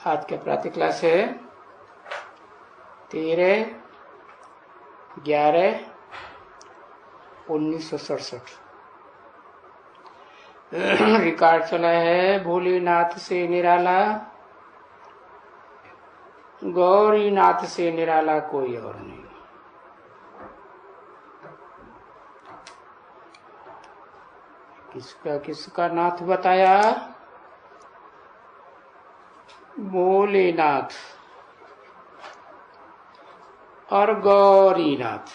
आज के प्रातः क्लास है 13/11/1967। रिकॉर्ड चला है भोलेनाथ से निराला, गौरीनाथ से निराला कोई और नहीं। किसका किसका नाथ बताया? भोलेनाथ और गौरीनाथ।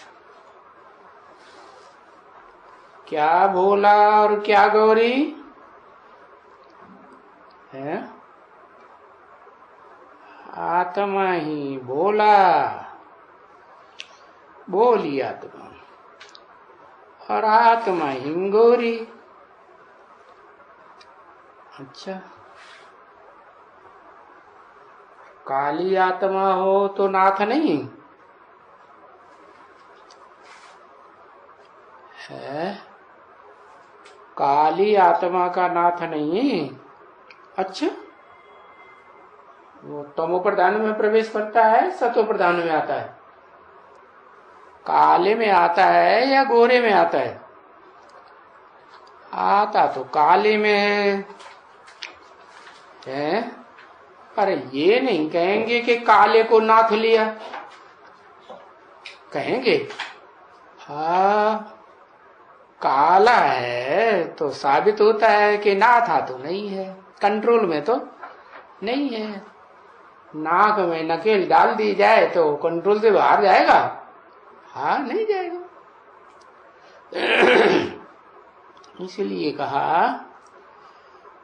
क्या भोला और क्या गौरी है? आत्मा ही भोला, भोली आत्मा, और आत्मा ही गौरी। अच्छा, काली आत्मा हो तो नाथ नहीं है? काली आत्मा का नाथ नहीं। अच्छा, वो तमो प्रधान में प्रवेश करता है, सतो प्रधान में आता है? काले में आता है या गोरे में आता है? आता तो काले में है। अरे ये नहीं कहेंगे कि काले को नाथ लिया, कहेंगे हाँ काला है तो साबित होता है कि नाथा तो नहीं है, कंट्रोल में तो नहीं है। नाक में नकेल डाल दी जाए तो कंट्रोल से बाहर जाएगा? हाँ नहीं जाएगा। इसलिए कहा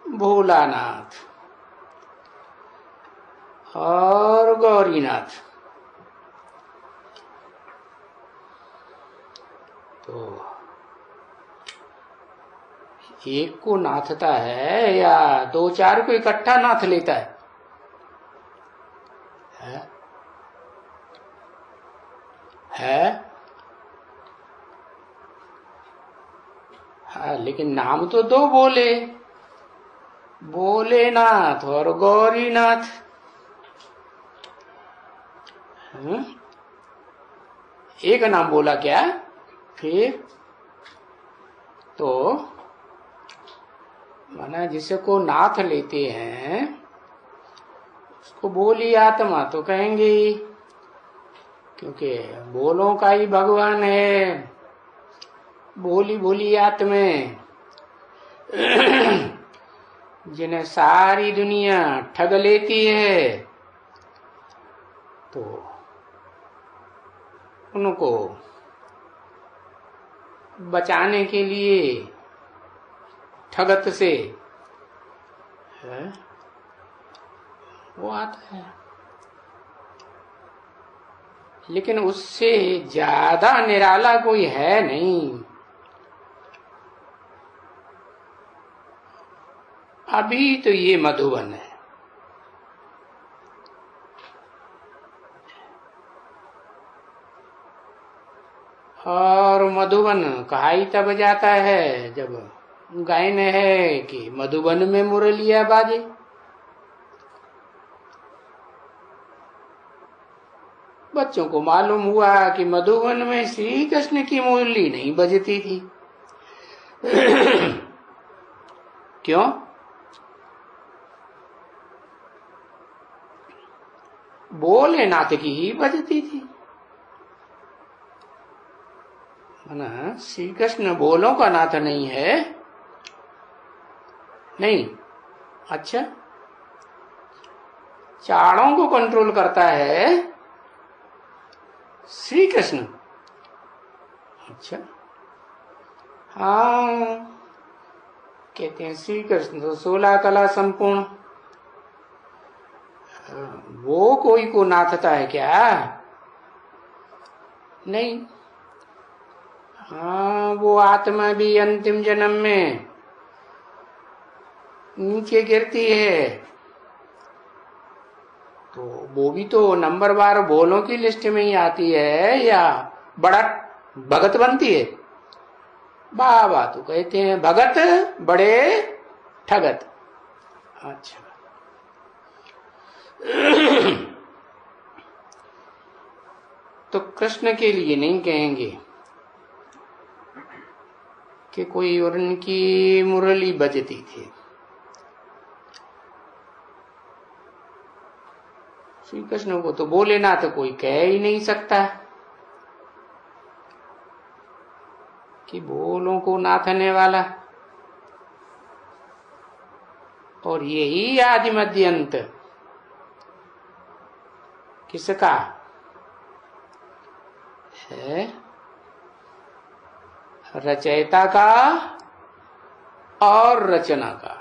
भोलानाथ और गौरीनाथ। तो एक को नाथता है या दो चार को इकट्ठा नाथ लेता है? हाँ, लेकिन नाम तो दो बोले, भोलेनाथ और गौरीनाथ। एक नाम बोला क्या? फिर तो माना जिसको नाथ लेते हैं उसको भोली आत्मा तो कहेंगे ही, क्योंकि बोलों का ही भगवान है। भोली भोली आत्मा जिन्हें सारी दुनिया ठग लेती है, तो उनको बचाने के लिए ठगत से वो आता है। लेकिन उससे ज्यादा निराला कोई है नहीं। अभी तो ये मधुबन है, और मधुबन कहा ही तब जाता है जब गायन है कि मधुबन में मुरलिया बाजे। बच्चों को मालूम हुआ कि मधुबन में श्री कृष्ण की मुरली नहीं बजती थी। क्यों? भोलेनाथ की ही बजती थी। ना, श्री कृष्ण बोलों का नाथ नहीं है? नहीं। अच्छा, चारों को कंट्रोल करता है श्री कृष्ण। अच्छा, हाँ कहते हैं श्री कृष्ण तो 16 कला संपूर्ण। वो कोई को नाथता है क्या? नहीं। हाँ, वो आत्मा भी अंतिम जन्म में नीचे गिरती है, तो वो भी तो नंबर बार बोलों की लिस्ट में ही आती है या बड़ा भगत बनती है? बाबा तो कहते हैं भगत बड़े ठगत। अच्छा, तो कृष्ण के लिए नहीं कहेंगे कि कोई और उनकी मुरली बजती थी। श्री कृष्ण को तो बोले ना तो कोई कह ही नहीं सकता कि बोलों को नाथने वाला। और यही आदि मध्य अंत किसका है? रचयिता का और रचना का।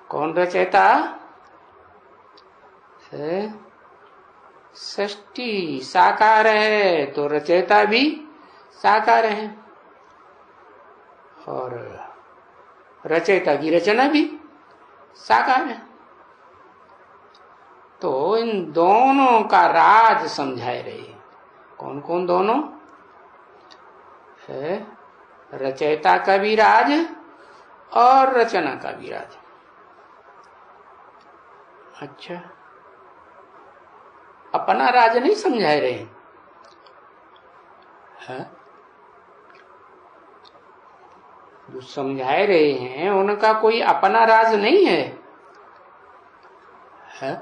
कौन रचयिता है? सृष्टि साकार है तो रचयिता भी साकार है, और रचयिता की रचना भी साकार है। तो इन दोनों का राज समझाए रहे। कौन कौन दोनों है? रचयिता का भी राज और रचना का भी राज। अच्छा, अपना राज नहीं समझाए रहे हैं? जो समझाए रहे हैं उनका कोई अपना राज नहीं है, है?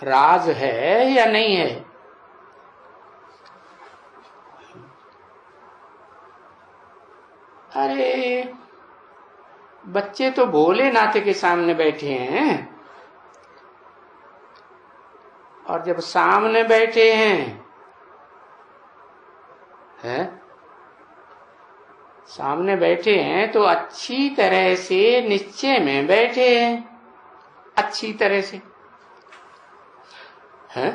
राज है या नहीं है? अरे बच्चे तो भोलेनाथ के सामने बैठे हैं, और जब सामने बैठे हैं सामने बैठे हैं तो अच्छी तरह से निश्चय में बैठे हैं, अच्छी तरह से हैं,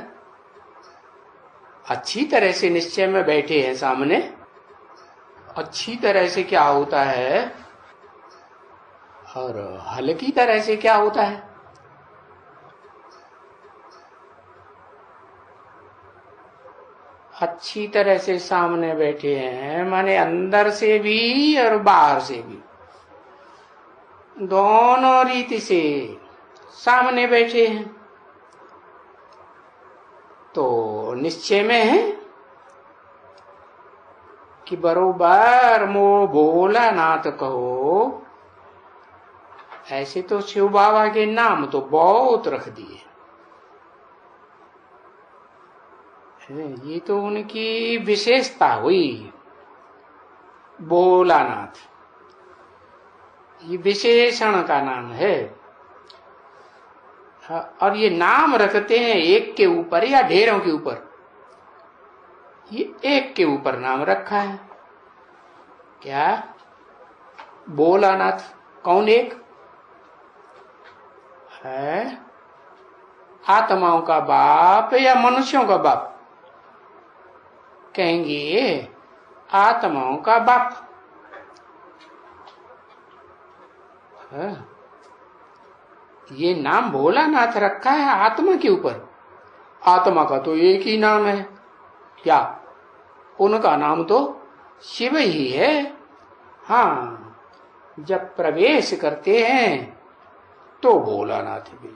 अच्छी तरह से निश्चय में बैठे हैं सामने। अच्छी तरह से क्या होता है और हल्की तरह से क्या होता है? अच्छी तरह से सामने बैठे हैं माने अंदर से भी और बाहर से भी, दोनों रीति से सामने बैठे हैं। तो निश्चय में है कि बरोबर मो भोलानाथ कहो। ऐसे तो शिव बाबा के नाम तो बहुत रख दिए, ये तो उनकी विशेषता हुई। भोलानाथ ये विशेषण का नाम है, और ये नाम रखते हैं एक के ऊपर या ढेरों के ऊपर? ये एक के ऊपर नाम रखा है। क्या? भोलानाथ। कौन एक है? आत्माओं का बाप या मनुष्यों का बाप? कहेंगे आत्माओं का बाप है। ये नाम भोलानाथ रखा है आत्मा के ऊपर। आत्मा का तो एक ही नाम है, क्या? उनका नाम तो शिव ही है। हाँ, जब प्रवेश करते हैं तो भोलानाथ भी,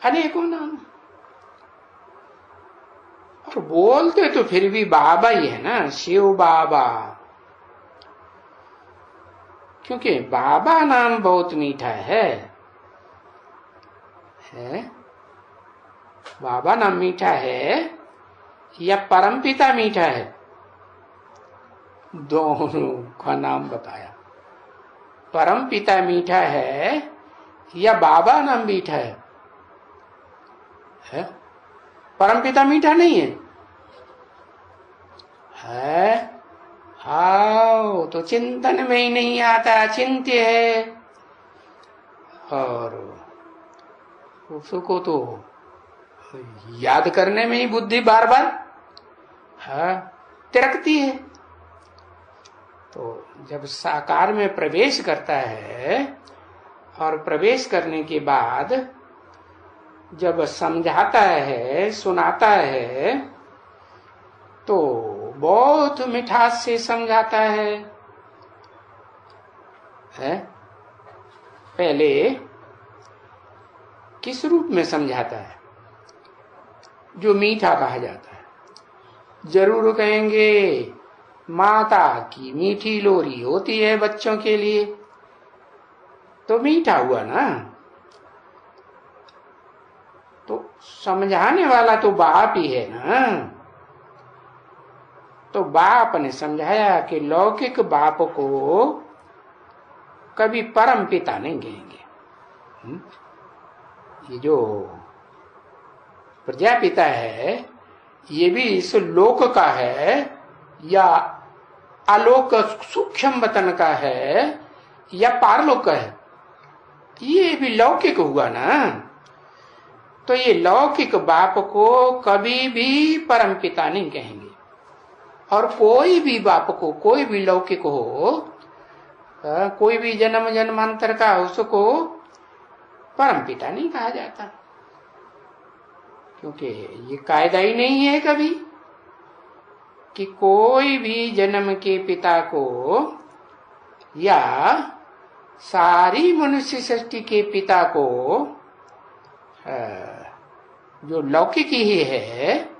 अनेकों नाम। और बोलते तो फिर भी बाबा ही है ना, शिव बाबा, क्योंकि बाबा नाम बहुत मीठा है। बाबा नाम मीठा है या परमपिता मीठा है? दोनों का नाम बताया। परमपिता मीठा है या बाबा नाम मीठा है? परमपिता मीठा नहीं है? हाँ, तो चिंतन में ही नहीं आता, चिंत्य है। और उसको तो याद करने में ही बुद्धि बार बार तिरकती है। तो जब साकार में प्रवेश करता है, और प्रवेश करने के बाद जब समझाता है, सुनाता है, तो बहुत मिठास से समझाता है? पहले किस रूप में समझाता है? जो मीठा कहा जाता है। जरूर कहेंगे माता की मीठी लोरी होती है बच्चों के लिए, तो मीठा हुआ ना। तो समझाने वाला तो बाप ही है ना। तो बाप ने समझाया कि लौकिक बाप को कभी परम पिता नहीं कहेंगे। ये जो प्रजापिता है ये भी इस लोक का है या आलोक सूक्ष्म वतन का है या पारलोक का है, ये भी लौकिक हुआ ना। तो ये लौकिक बाप को कभी भी परम पिता नहीं कहेंगे। और कोई भी बाप को, कोई भी लौकिक हो, कोई भी जन्म जन्मांतर का, उसको परम पिता नहीं कहा जाता, क्योंकि ये कायदा ही नहीं है कभी कि कोई भी जन्म के पिता को या सारी मनुष्य सृष्टि के पिता को जो लौकिक ही है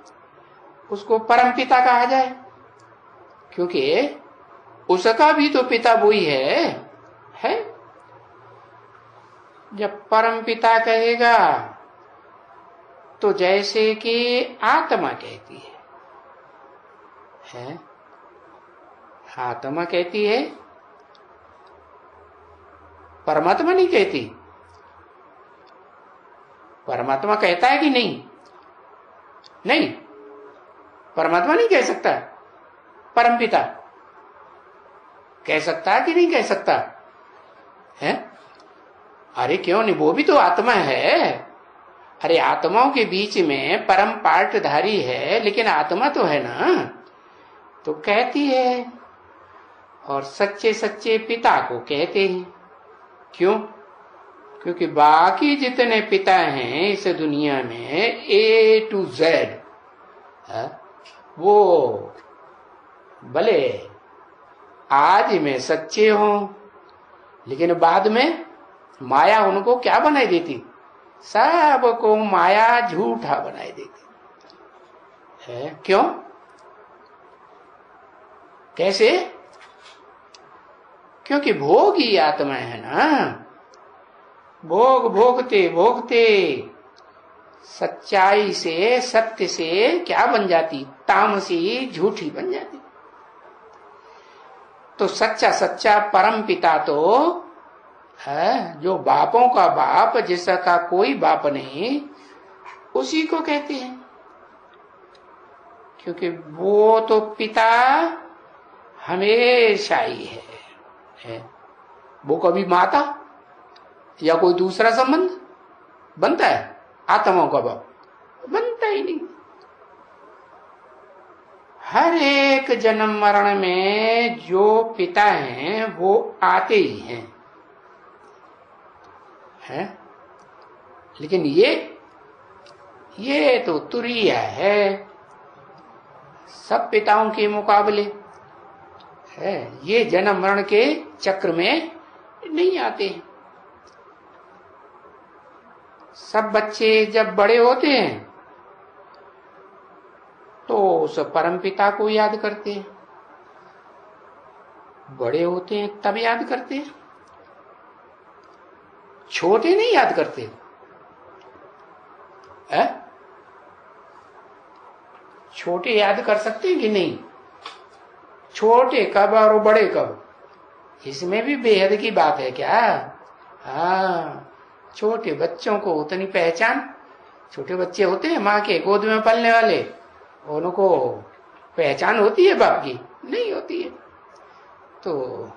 उसको परम पिता कहा जाए, क्योंकि उसका भी तो पिता वही है। जब परम पिता कहेगा तो जैसे कि आत्मा कहती है, आत्मा कहती है, परमात्मा नहीं कहती। परमात्मा कहता है कि नहीं? नहीं, परमात्मा नहीं कह सकता। परमपिता कह सकता है कि नहीं कह सकता है? अरे क्यों नहीं, वो भी तो आत्मा है। अरे आत्माओं के बीच में परम पार्टधारी है, लेकिन आत्मा तो है ना, तो कहती है। और सच्चे सच्चे पिता को कहते हैं। क्यों? क्योंकि बाकी जितने पिता हैं इस दुनिया में A to Z वो भले आज में सच्चे हों, लेकिन बाद में माया उनको क्या बनाई देती? सबको माया झूठा बनाई देती है। क्यों? कैसे? क्योंकि भोगी आत्मा है ना। भोग भोगते भोगते सच्चाई से, सत्य से क्या बन जाती? तामसी, झूठी बन जाती। तो सच्चा सच्चा परम पिता तो है जो बापों का बाप, जिसका कोई बाप नहीं, उसी को कहते हैं। क्योंकि वो तो पिता हमेशा ही है। वो कभी माता या कोई दूसरा संबंध बनता है? आत्माओं का बाप बनता ही नहीं। हर एक जन्म मरण में जो पिता हैं वो आते ही हैं, है? लेकिन ये तो तुरीय है सब पिताओं के मुकाबले है। ये जन्म मरण के चक्र में नहीं आते हैं। सब बच्चे जब बड़े होते हैं तो उस परमपिता को याद करते हैं। बड़े होते हैं तब याद करते हैं, छोटे नहीं याद करते है? छोटे याद कर सकते हैं कि नहीं? छोटे कब और बड़े कब, इसमें भी बेहद की बात है क्या? हाँ, छोटे बच्चों को उतनी पहचान, छोटे बच्चे होते हैं माँ के गोद में पलने वाले, उनको पहचान होती है बाप की? नहीं होती है। तो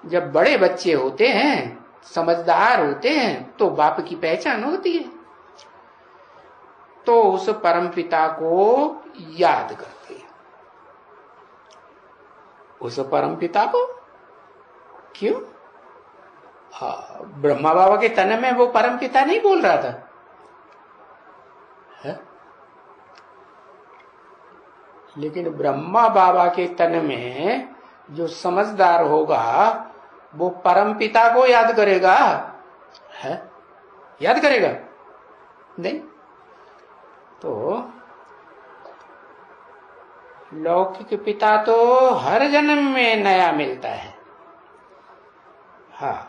जब बड़े बच्चे होते हैं, समझदार होते हैं, तो बाप की पहचान होती है। तो उस परमपिता को याद करते हैं। उस परमपिता को क्यों? हाँ, ब्रह्मा बाबा के तन में वो परमपिता नहीं बोल रहा था है? लेकिन ब्रह्मा बाबा के तन में जो समझदार होगा वो परमपिता को याद करेगा है? याद करेगा? नहीं। तो लौकिक पिता तो हर जन्म में नया मिलता है। हाँ,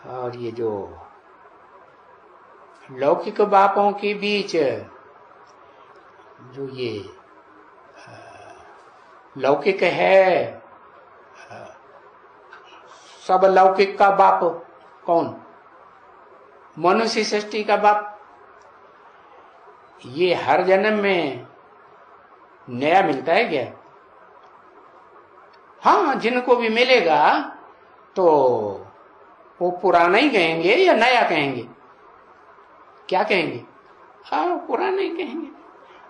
और ये जो लौकिक बापों के बीच जो ये लौकिक है, सब लौकिक का बाप कौन? मनुष्य सृष्टि का बाप। ये हर जन्म में नया मिलता है क्या? हाँ, जिनको भी मिलेगा तो वो पुराना ही कहेंगे या नया कहेंगे? क्या कहेंगे? हाँ, पुराना ही कहेंगे।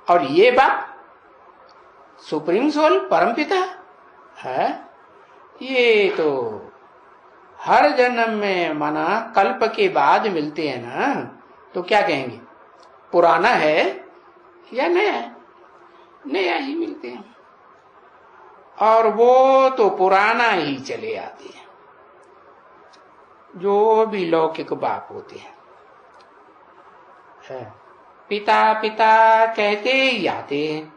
और ये बात सुप्रीम सोल परमपिता है, ये तो हर जन्म में माना कल्प के बाद मिलते हैं ना, तो क्या कहेंगे? पुराना है या नया है? नया ही मिलते हैं। और वो तो पुराना ही चले आते हैं, जो भी लौकिक बाप होते हैं। पिता पिता कहते ही आते हैं,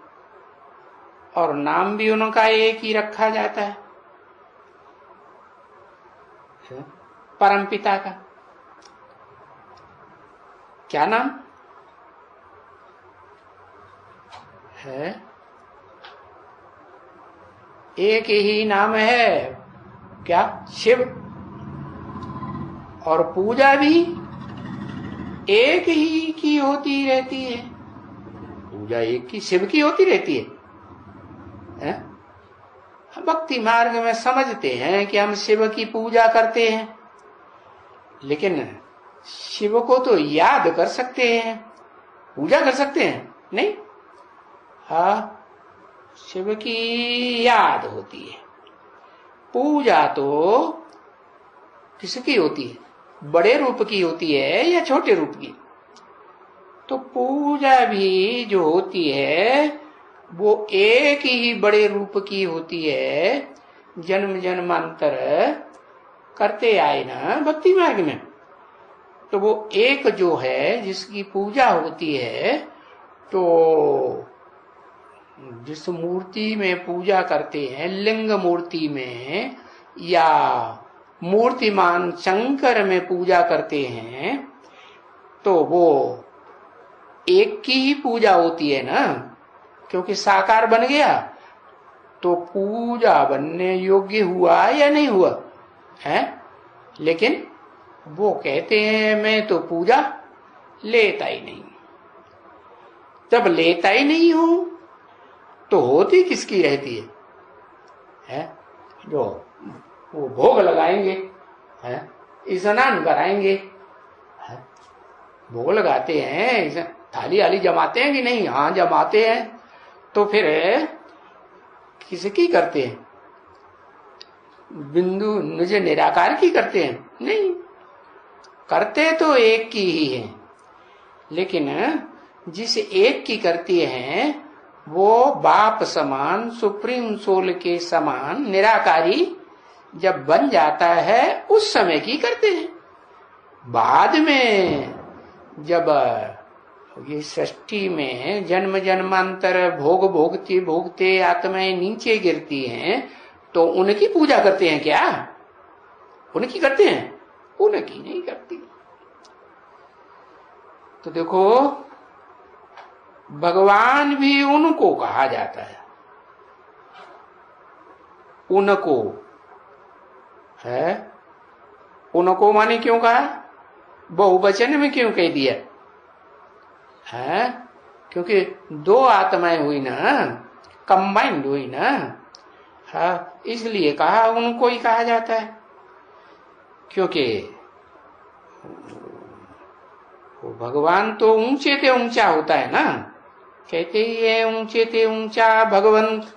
और नाम भी उनका एक ही रखा जाता है, परम पिता का। क्या नाम है? एक ही नाम है, क्या? शिव। और पूजा भी एक ही की होती रहती है। पूजा एक की, शिव की होती रहती है। भक्ति मार्ग में समझते हैं कि हम शिव की पूजा करते हैं, लेकिन शिव को तो याद कर सकते हैं, पूजा कर सकते हैं नहीं। हाँ, शिव की याद होती है, पूजा तो किसकी होती है? बड़े रूप की होती है या छोटे रूप की? तो पूजा भी जो होती है वो एक ही बड़े रूप की होती है, जन्म जन्मांतर करते आए ना भक्ति मार्ग में। तो वो एक जो है जिसकी पूजा होती है, तो जिस मूर्ति में पूजा करते हैं, लिंग मूर्ति में या मूर्तिमान शंकर में पूजा करते हैं, तो वो एक की ही पूजा होती है ना, क्योंकि साकार बन गया। तो पूजा बनने योग्य हुआ या नहीं हुआ है? लेकिन वो कहते हैं मैं तो पूजा लेता ही नहीं। जब लेता ही नहीं हूं तो होती किसकी रहती है? जो वो भोग लगाएंगे, स्नान कराएंगे, भोग लगाते हैं, थाली आली जमाते हैं कि नहीं? हाँ, जमाते हैं। तो फिर किसकी करते हैं? बिंदु निज निराकार की करते हैं? नहीं, करते तो एक की ही है, लेकिन जिस एक की करती हैं वो बाप समान, सुप्रीम सोल के समान निराकारी जब बन जाता है उस समय की करते हैं। बाद में जब ये सृष्टि में जन्म जन्मांतर भोग भोगते भोगते आत्माएं नीचे गिरती हैं, तो उनकी पूजा करते हैं क्या? उनकी करते हैं? उनकी नहीं करती। तो देखो, भगवान भी उनको कहा जाता है, उनको है। उनको माने क्यों कहा? बहुवचन में क्यों कह दिया है? क्योंकि दो आत्माएं हुई ना, कंबाइंड हुई ना, हाँ, इसलिए कहा उनको ही कहा जाता है। क्योंकि वो भगवान तो ऊंचे ते ऊंचा होता है ना, कहते ही है ऊंचे ते ऊंचा भगवंत।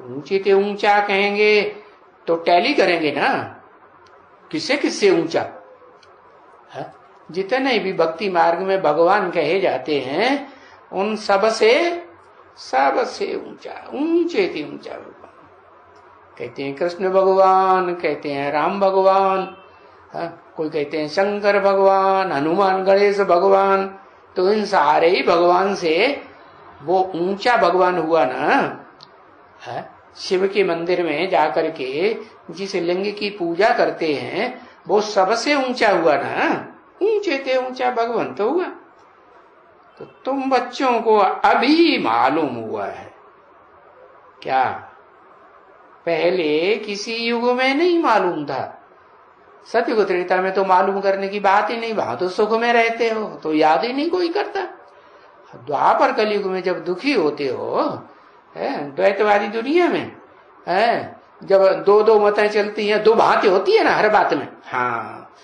ऊंचे ते ऊंचा कहेंगे तो टैली करेंगे ना, किससे किससे ऊंचा? जितने भी भक्ति मार्ग में भगवान कहे जाते हैं उन सबसे ऊंचा, ऊंचे ते ऊंचा भगवान। कहते हैं कृष्ण भगवान, कहते हैं राम भगवान, कोई कहते हैं शंकर भगवान, हनुमान, गणेश भगवान, तो इन सारे ही भगवान से वो ऊंचा भगवान हुआ ना। शिव के मंदिर में जाकर के जिस लिंग की पूजा करते हैं वो सबसे ऊंचा हुआ ना, ऊंचे से ऊंचा भगवान तो हुआ। तो तुम बच्चों को अभी मालूम हुआ है क्या? पहले किसी युग में नहीं मालूम था। सतयुग त्रेता में तो मालूम करने की बात ही नहीं, वहां तो सुख में रहते हो तो याद ही नहीं कोई करता। द्वापर कलयुग में जब दुखी होते हो, द्वैतवादी दुनिया में जब दो दो मतें चलती हैं, दो भांति होती है ना हर बात में, हाँ,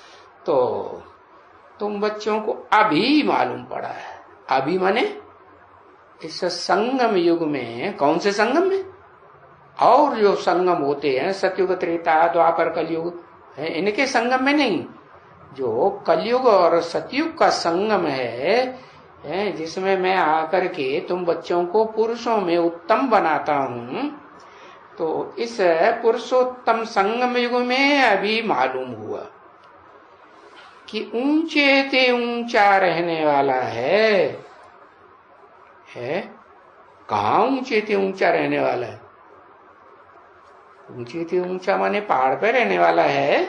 तो तुम बच्चों को अभी मालूम पड़ा है। अभी माने इस संगम युग में। कौन से संगम में? और जो संगम होते हैं सतयुग त्रेता द्वापर कलयुग, इनके संगम में नहीं। जो कलयुग और सतयुग का संगम है, जिसमें मैं आकर के तुम बच्चों को पुरुषों में उत्तम बनाता हूं, तो इस पुरुषोत्तम संगम युग में अभी मालूम हुआ कि ऊंचे ते ऊंचा रहने वाला है। कहाँ ऊंचे ते ऊंचा रहने वाला है? ऊंचे ते ऊंचा माने पहाड़ पे रहने वाला है?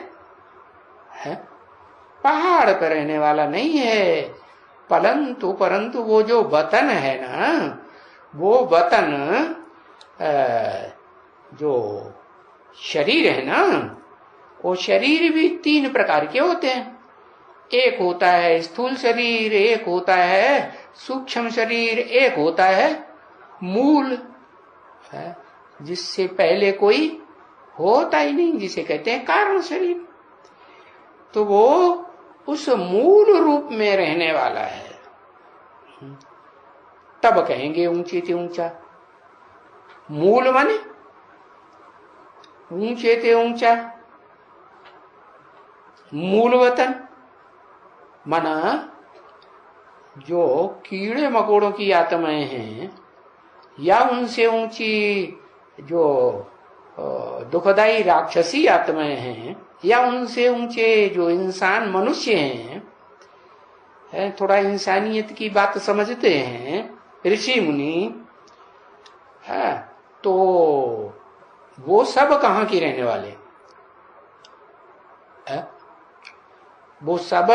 पहाड़ पे रहने वाला नहीं है, परंतु वो जो वतन है ना, वो वतन जो शरीर है ना, वो शरीर भी तीन प्रकार के होते हैं। एक होता है स्थूल शरीर, एक होता है सूक्ष्म शरीर, एक होता है मूल, जिससे पहले कोई होता ही नहीं, जिसे कहते हैं कारण शरीर। तो वो उस मूल रूप में रहने वाला है, तब कहेंगे ऊंचे से ऊंचा। मूल माने ऊंचे से ऊंचा, मूल वतन माना जो कीड़े मकोड़ों की आत्माएं हैं, या उनसे ऊंची जो दुखदाई राक्षसी आत्माएं हैं, या उनसे ऊंचे जो इंसान मनुष्य हैं, थोड़ा इंसानियत की बात समझते हैं ऋषि मुनि, है तो वो सब कहाँ के रहने वाले है? वो सब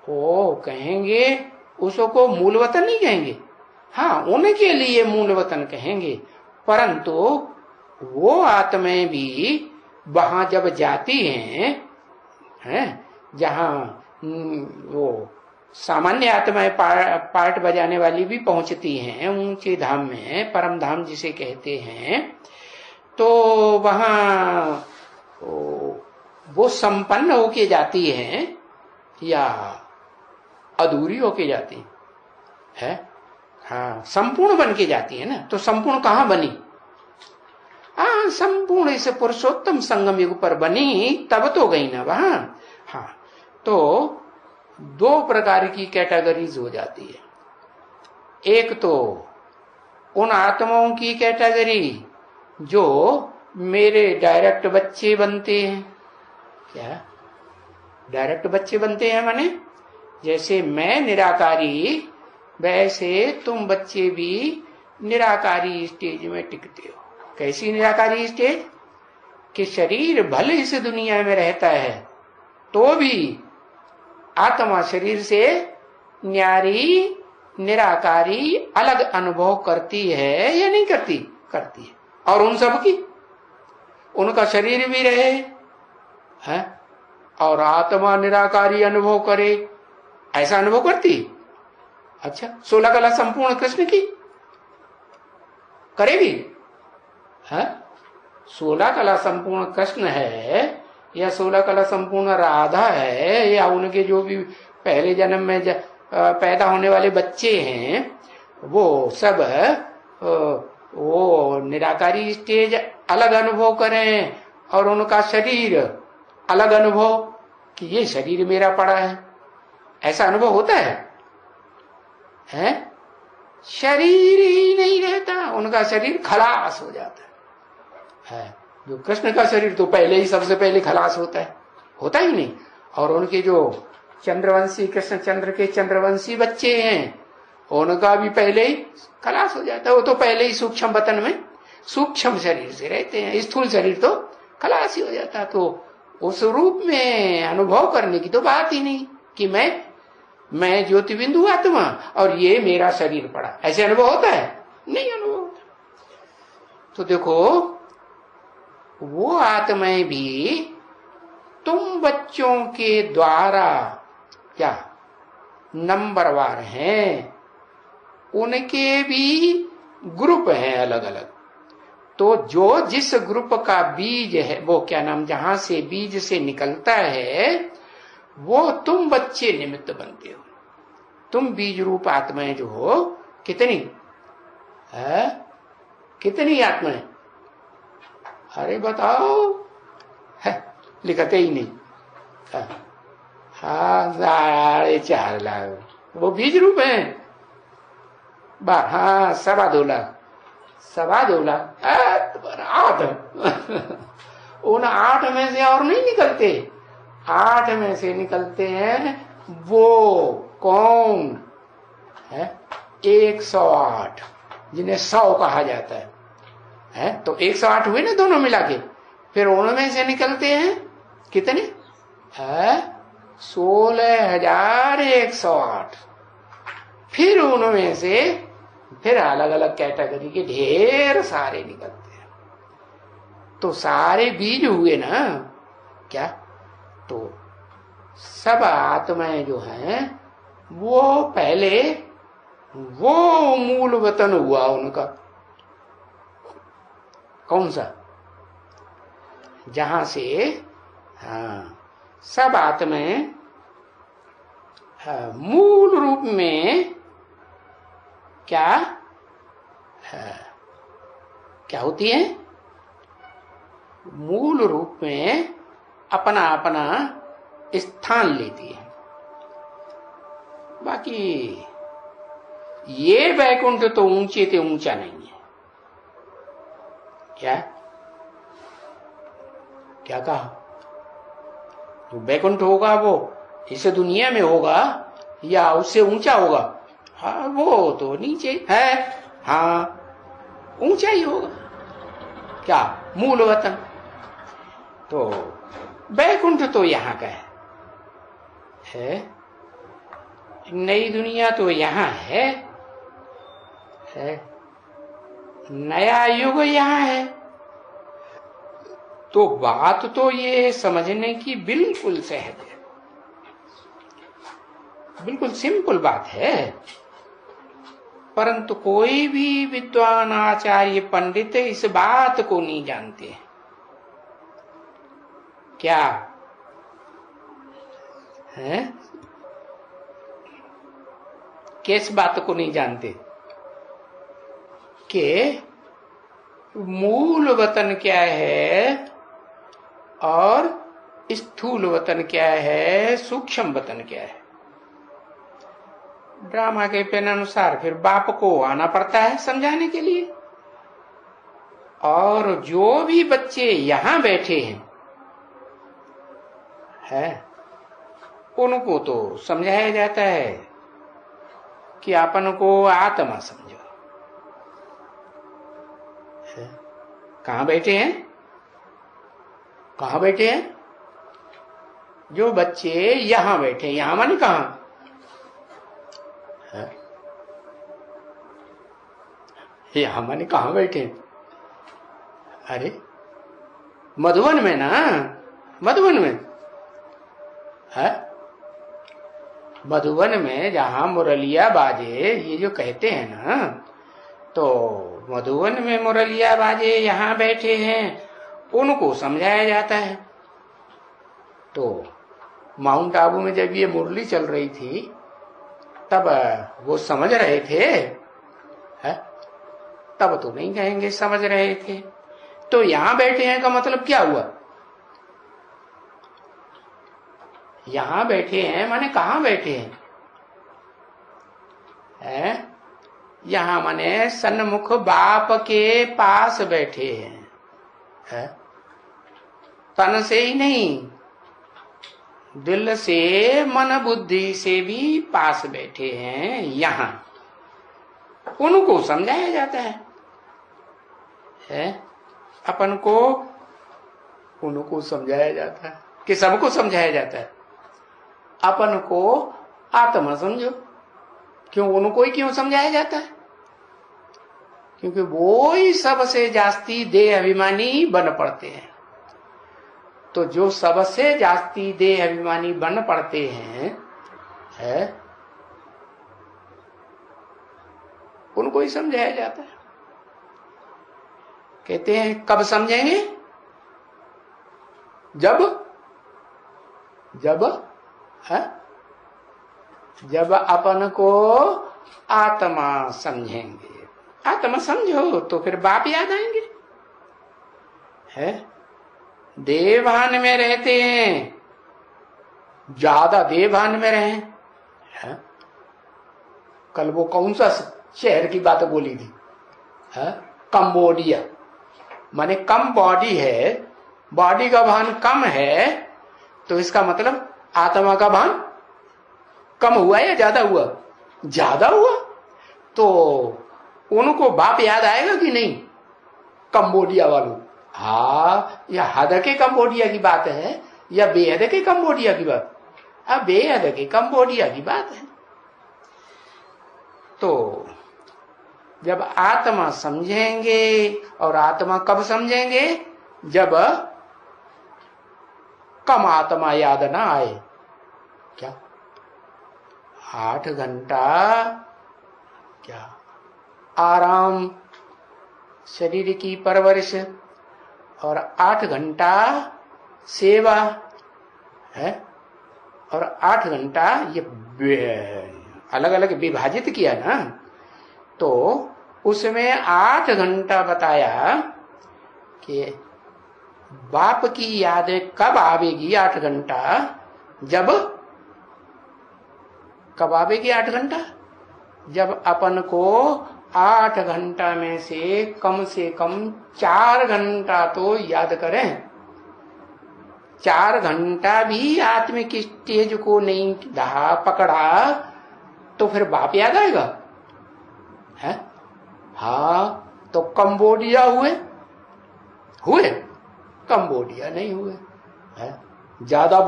वो कहेंगे, उसको मूल वतन नहीं कहेंगे। हाँ, उनके लिए मूल वतन कहेंगे, परंतु वो आत्माएं भी वहां जब जाती हैं, जहां वो सामान्य आत्माएं पार्ट बजाने वाली भी पहुंचती हैं ऊंचे धाम में, परम धाम जिसे कहते हैं, तो वहां वो संपन्न होके जाती हैं या अधूरी होके जाती है? हाँ, संपूर्ण बन के जाती है ना। तो संपूर्ण कहाँ बनी? हाँ, संपूर्ण इस पुरुषोत्तम संगम युग पर बनी, तब तो गई ना वहां। हाँ, तो दो प्रकार की कैटेगरीज हो जाती है। एक तो उन आत्माओं की कैटेगरी जो मेरे डायरेक्ट बच्चे बनते हैं। क्या डायरेक्ट बच्चे बनते हैं? माने जैसे मैं निराकारी, वैसे तुम बच्चे भी निराकारी स्टेज में टिकते हो। कैसी निराकारी स्टेज? कि शरीर भले इस दुनिया में रहता है तो भी आत्मा शरीर से न्यारी, निराकारी, अलग अनुभव करती है या नहीं करती? करती है। और उन सब की, उनका शरीर भी रहे है और आत्मा निराकारी अनुभव करे, ऐसा अनुभव करती? अच्छा, 16 कला संपूर्ण कृष्ण की करेगी? है 16 कला संपूर्ण कृष्ण है या 16 कला संपूर्ण राधा है, या उनके जो भी पहले जन्म में पैदा होने वाले बच्चे हैं, वो सब वो निराकारी स्टेज अलग अनुभव करें और उनका शरीर अलग अनुभव, कि ये शरीर मेरा पड़ा है, ऐसा अनुभव होता है? शरीर ही नहीं रहता, उनका शरीर खलास हो जाता है। जो कृष्ण का शरीर तो पहले ही सबसे पहले खलास होता है, होता ही नहीं। और उनके जो चंद्रवंशी, कृष्णचंद्र के चंद्रवंशी बच्चे हैं, उनका भी पहले ही खलास हो जाता है। वो तो पहले ही सूक्ष्म वतन में सूक्ष्म शरीर से रहते हैं, स्थूल शरीर तो खलास ही हो जाता। तो उस रूप में अनुभव करने की तो बात ही नहीं कि मैं ज्योति बिंदु आत्मा और ये मेरा शरीर पड़ा, ऐसे अनुभव होता है? नहीं अनुभव होता। तो देखो, वो आत्माएं भी तुम बच्चों के द्वारा क्या नंबरवार हैं, उनके भी ग्रुप हैं अलग अलग। तो जो जिस ग्रुप का बीज है, वो क्या नाम, जहां से बीज से निकलता है, वो तुम बच्चे निमित्त बनते हो। तुम बीज रूप आत्माएं जो हो, कितनी है? कितनी आत्माएं? अरे बताओ, है लिखते ही नहीं। हाँ 4.5 लाख वो बीज रूप है। हाँ 2.25 लाख, 2.25 लाख 8 उन 8 में से और नहीं निकलते। 8 में से निकलते हैं वो कौन है? 108, जिन्हें 100 कहा जाता है? तो 108 हुए ना दोनों मिला के। फिर उनमें से निकलते हैं कितने? 16,108। फिर उनमें से फिर अलग अलग कैटेगरी के ढेर सारे निकलते हैं। तो सारे बीज हुए ना क्या? तो सब आत्माएं जो हैं वो पहले वो मूल वतन हुआ उनका, कौन सा? जहां से सब आत्माएं मूल रूप में क्या होती है? मूल रूप में अपना अपना स्थान लेती है। बाकी ये वैकुंठ तो ऊंचे से ऊंचा नहीं है। क्या कहा? जो वैकुंठ होगा वो इस दुनिया में होगा या उससे ऊंचा होगा? हाँ वो तो नीचे है। हाँ ऊंचा ही होगा। क्या? मूल वतन। तो वैकुंठ तो यहाँ का है। नई दुनिया तो यहाँ है। नया युग यहाँ है। तो बात तो ये समझने की बिल्कुल सहज है, बिल्कुल सिंपल बात है। परंतु कोई भी विद्वान, आचार्य, पंडित इस बात को नहीं जानते। क्या है? किस बात को नहीं जानते? कि मूल वतन क्या है और स्थूल वतन क्या है, सूक्ष्म वतन क्या है। ड्रामा के पेन अनुसार फिर बाप को आना पड़ता है समझाने के लिए। और जो भी बच्चे यहां बैठे हैं उनको तो समझाया जाता है कि अपन को आत्मा समझो। कहां बैठे हैं? कहां बैठे हैं? जो बच्चे यहां बैठे, यहां माने कहां? यहां माने कहां बैठे? अरे मधुबन में ना, मधुबन में है। मधुबन में जहां मुरलिया बाजे, ये जो कहते हैं ना, तो मधुबन में मुरलिया बाजे यहां बैठे हैं, उनको समझाया जाता है। तो माउंट आबू में जब ये मुरली चल रही थी तब वो समझ रहे थे है? तब तो नहीं कहेंगे समझ रहे थे। तो यहां बैठे हैं का मतलब क्या हुआ? यहां बैठे हैं माने कहां बैठे हैं? यहां माने सन्मुख बाप के पास बैठे हैं, तन से ही नहीं, दिल से मन बुद्धि से भी पास बैठे हैं यहां, उनको समझाया जाता है? अपन को उनको समझाया जाता है कि सबको समझाया जाता है? अपन को आत्मा समझो। क्यों उनको ही क्यों समझाया जाता है? क्योंकि वो ही सबसे जास्ती देह अभिमानी बन पड़ते हैं। तो जो सबसे जास्ती देह अभिमानी बन पड़ते हैं उनको ही समझाया जाता है। कहते हैं कब समझेंगे? जब अपन को आत्मा समझेंगे। आत्मा समझो तो फिर बाप याद आएंगे। देवभान में रहते हैं, ज्यादा देवभान में रहे। कल वो कौन सा शहर की बात बोली थी? कंबोडिया। माने कम बॉडी है, बॉडी का भान कम है, तो इसका मतलब आत्मा का भान कम हुआ या ज्यादा हुआ? ज्यादा हुआ। तो उनको बाप याद आएगा कि नहीं? कंबोडिया वालों। हाँ, यह हद के कंबोडिया की बात है या बेहद के कंबोडिया की बात? अब बेहद के कंबोडिया की बात है। तो जब आत्मा समझेंगे, और आत्मा कब समझेंगे? जब कम आत्मा याद ना आए। क्या 8 घंटा क्या आराम, शरीर की परवरिश, और 8 घंटा सेवा है, और 8 घंटा ये अलग अलग विभाजित किया ना, तो उसमें 8 घंटा बताया कि बाप की यादें कब आवेगी। 8 घंटा जब, कब आवेगी 8 घंटा? जब अपन को 8 घंटा में से कम 4 घंटा तो याद करें। 4 घंटा भी आत्मिक स्टेज को नहीं पकड़ा तो फिर बाप याद आएगा? है? हाँ, तो कंबोडिया हुए कंबोडिया नहीं हुए। है? ज्यादा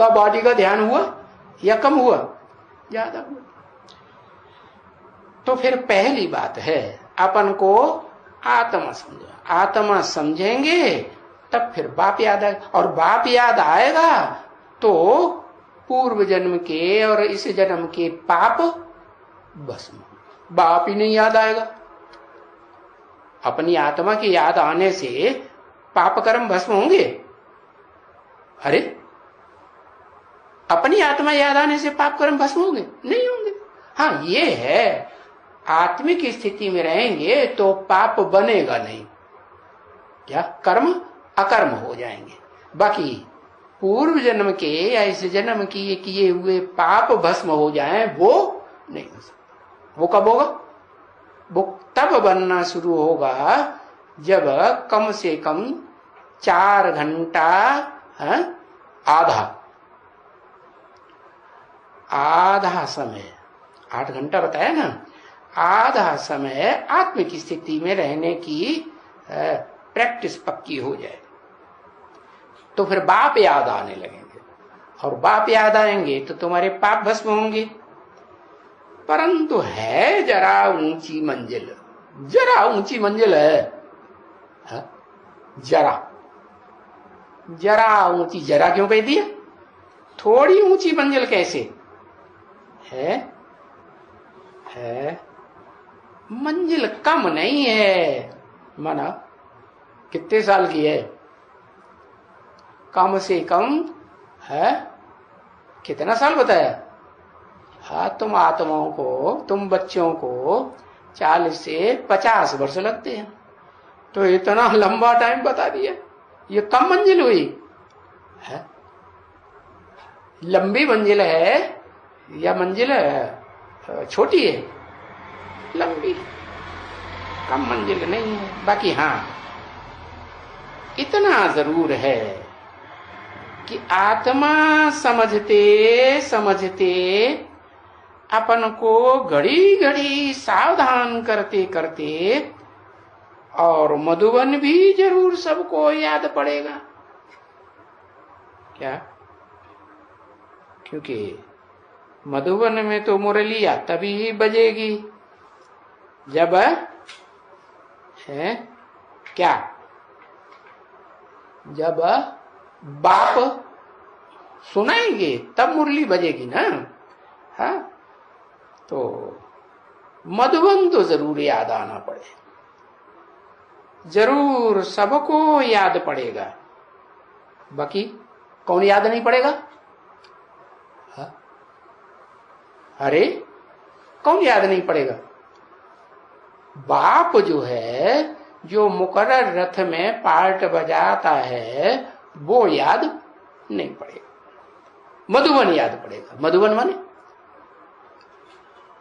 बॉडी का ध्यान हुआ या कम हुआ? ज्यादा हुआ। तो फिर पहली बात है अपन को आत्मा समझो। आत्मा समझेंगे तब फिर बाप याद आएगा, और बाप याद आएगा तो पूर्व जन्म के और इस जन्म के पाप भस्म। बाप ही नहीं याद आएगा। अपनी आत्मा की याद आने से पाप कर्म भस्म होंगे? अरे, अपनी आत्मा याद आने से पाप कर्म भस्म होंगे? नहीं होंगे। हाँ, ये है आत्मिक स्थिति में रहेंगे तो पाप बनेगा नहीं। क्या कर्म अकर्म हो जाएंगे। बाकी पूर्व जन्म के या इस जन्म की किए हुए पाप भस्म हो जाएं, वो नहीं हो सकता। वो कब होगा? वो तब बनना शुरू होगा जब कम से कम 4 घंटा आधा समय, 8 घंटा बताया ना, आधा समय आत्मिक स्थिति में रहने की प्रैक्टिस पक्की हो जाए तो फिर बाप याद आने लगेंगे, और बाप याद आएंगे तो तुम्हारे पाप भस्म होंगे। परंतु है जरा ऊंची मंजिल, जरा ऊंची मंजिल है। जरा ऊंची, जरा क्यों कह दिया? थोड़ी ऊंची मंजिल कैसे है? मंजिल कम नहीं है। माना कितने साल की है? कम से कम है कितना साल बताया? हाँ, तुम आत्माओं को, तुम बच्चों को 40 से 50 वर्ष लगते हैं, तो इतना लंबा टाइम बता दिया। ये कम मंजिल हुई है? लंबी मंजिल है या मंजिल छोटी है? लंबी, कम मंजिल नहीं है। बाकी हाँ, इतना जरूर है कि आत्मा समझते समझते अपन को घड़ी घड़ी सावधान करते करते और मधुबन भी जरूर सबको याद पड़ेगा। क्या? क्योंकि मधुबन में तो मुरलिया तभी बजेगी जब है क्या, जब बाप सुनाएंगे तब मुरली बजेगी ना। हाँ, तो मधुबन तो जरूर याद आना पड़े, जरूर सबको याद पड़ेगा। बाकी कौन याद नहीं पड़ेगा? हाँ? अरे कौन याद नहीं पड़ेगा? बाप जो है, जो मुकर्रर रथ में पार्ट बजाता है, वो याद नहीं पड़ेगा, मधुबन याद पड़ेगा। मधुबन माने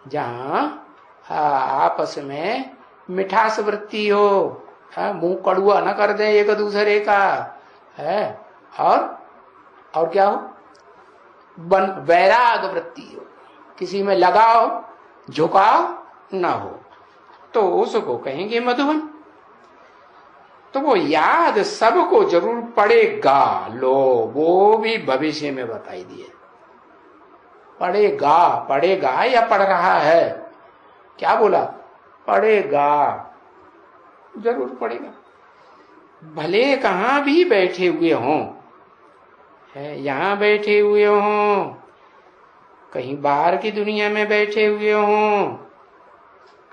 जहां आपस में मिठास वृत्ति हो, मुंह कड़ुआ न कर दे एक दूसरे का है, और क्या हो, वैराग वृत्ति हो, किसी में लगाव झुकाव ना हो, तो उसको कहेंगे मधुबन। तो वो याद सबको जरूर पड़ेगा। लो, वो भी भविष्य में बताई दिए। पड़ेगा, पड़ेगा या पढ़ रहा है? क्या बोला? पड़ेगा, जरूर पड़ेगा। भले कहां भी बैठे हुए हों, यहां बैठे हुए हों, कहीं बाहर की दुनिया में बैठे हुए हों,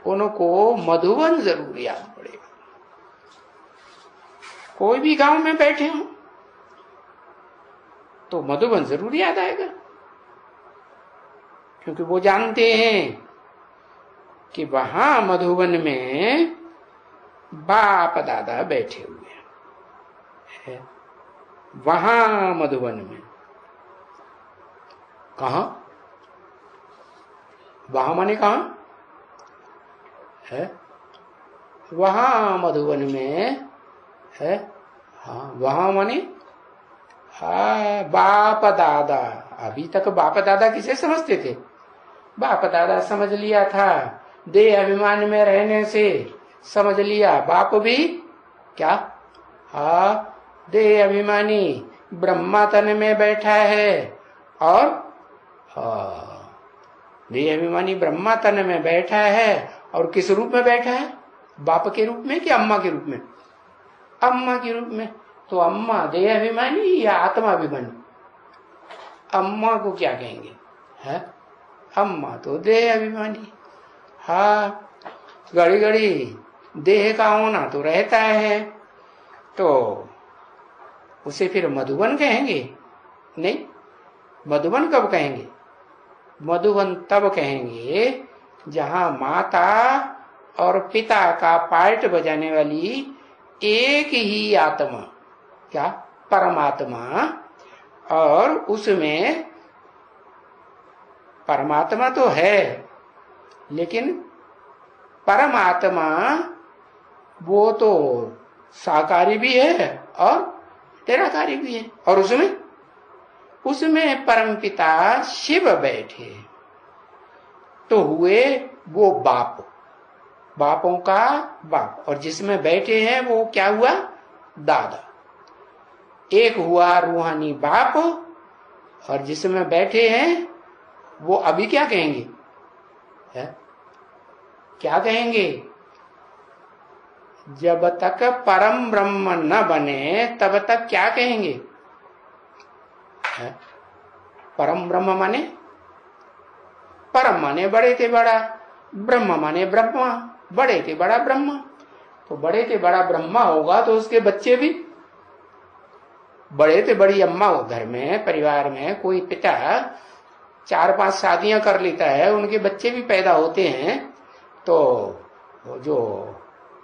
उनको मधुबन जरूर याद पड़ेगा। कोई भी गांव में बैठे हों तो मधुबन जरूर याद आएगा, क्योंकि वो जानते हैं कि वहां मधुबन में बाप दादा बैठे हुए हैं। वहां मधुबन में, कहा? वहां माने कहा है? वहां मधुबन में है। हाँ, वहां माने बाप दादा। अभी तक बाप दादा किसे समझते थे? बाप दादा समझ लिया था, देह अभिमान में रहने से समझ लिया। बाप भी क्या? देह अभिमानी ब्रह्मा तन में बैठा है, और देह अभिमानी ब्रह्मा तन में बैठा है, और किस रूप में बैठा है? बाप के रूप में कि अम्मा के रूप में? अम्मा के रूप में। तो अम्मा देह अभिमानी या आत्मा अभिमानी? अम्मा को क्या कहेंगे? है अम्मा तो देह अभिमानी। हाँ, घड़ी घड़ी देह का होना तो रहता है, तो उसे फिर मधुबन कहेंगे? नहीं, मधुबन कब कहेंगे? मधुबन तब कहेंगे जहां माता और पिता का पार्ट बजाने वाली एक ही आत्मा, क्या? परमात्मा, और उसमें परमात्मा तो है, लेकिन परमात्मा वो तो साकारी भी है और निराकारी भी है, और उसमें परमपिता शिव बैठे, तो हुए वो बाप, बापों का बाप। और जिसमें बैठे हैं वो क्या हुआ? दादा। एक हुआ रूहानी बाप, और जिसमें बैठे हैं वो अभी क्या कहेंगे? है? क्या कहेंगे? जब तक परम ब्रह्म न बने तब तक क्या कहेंगे? है? परम ब्रह्म माने, परम माने बड़े थे बड़ा, ब्रह्म माने ब्रह्मा, बड़े थे बड़ा ब्रह्मा। तो बड़े थे बड़ा ब्रह्मा होगा तो उसके बच्चे भी बड़े थे बड़ी अम्मा हो। घर में परिवार में कोई पिता 4-5 शादियां कर लेता है, उनके बच्चे भी पैदा होते हैं, तो जो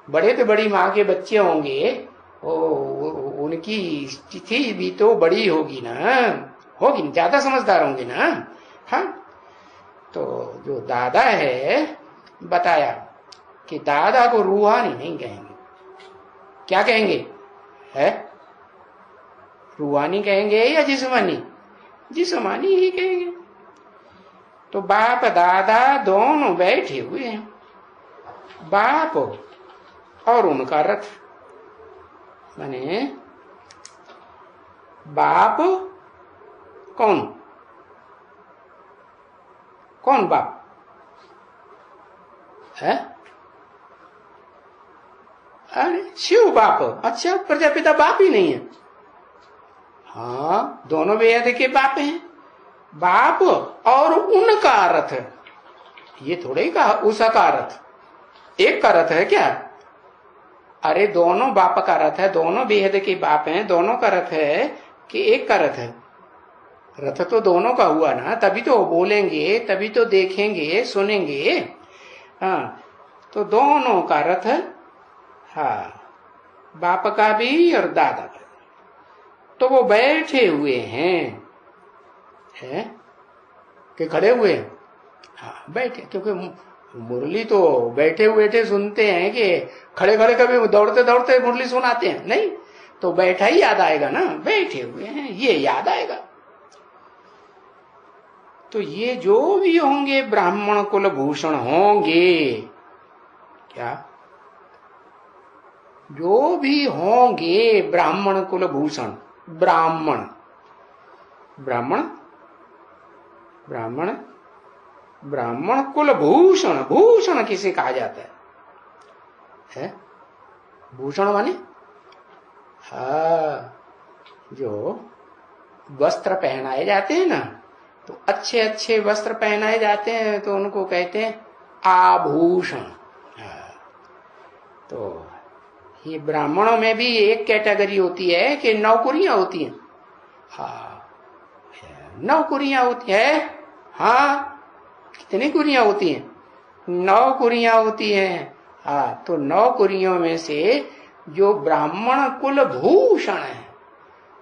बड़े थे बड़ी माँ के बच्चे होंगे, उनकी स्थिति भी तो बड़ी होगी ना, होगी, ज्यादा समझदार होंगे ना। हाँ, तो जो दादा है, बताया कि दादा को रूहानी नहीं कहेंगे। क्या कहेंगे? है रूहानी कहेंगे या जिस्मानी? जिस्मानी ही कहेंगे। तो बाप दादा दोनों बैठे हुए हैं, बाप और उनका रथ। माने बाप कौन? कौन बाप है? अरे शिव बाप। अच्छा, प्रजापिता बाप ही नहीं है? हाँ, दोनों वेद के बाप हैं, बाप और उनका रथ। ये थोड़े ही कहा उसका रथ, एक का रथ है क्या? अरे दोनों बाप का रथ है, दोनों बेहद के बाप हैं, दोनों का रथ है कि एक का रथ है? रथ तो दोनों का हुआ ना, तभी तो बोलेंगे, तभी तो देखेंगे सुनेंगे। हाँ, तो दोनों का रथ, हाँ, बाप का भी और दादा का। तो वो बैठे हुए हैं, है कि खड़े हुए हैं? हाँ, बैठे, क्योंकि मुरली तो बैठे बैठे सुनते हैं कि खड़े खड़े कभी दौड़ते दौड़ते मुरली सुनाते हैं? नहीं, तो बैठा ही याद आएगा ना, बैठे हुए हैं ये याद आएगा। तो ये जो भी होंगे ब्राह्मण कुल भूषण होंगे, क्या? जो भी होंगे ब्राह्मण कुल भूषण, ब्राह्मण ब्राह्मण ब्राह्मण ब्राह्मण कुल भूषण। भूषण किसे कहा जाता है? भूषण माने जो वस्त्र पहनाए जाते हैं ना, तो अच्छे अच्छे वस्त्र पहनाए जाते हैं तो उनको कहते हैं आभूषण। तो ये ब्राह्मणों में भी एक कैटेगरी होती है कि नौकरियां होती हैं। हाँ, नौकरियां होती है। हाँ, कितनी कुरियां होती हैं? 9 कुरियां होती हैं। हाँ, तो 9 कुरियों में से जो ब्राह्मण कुल भूषण है,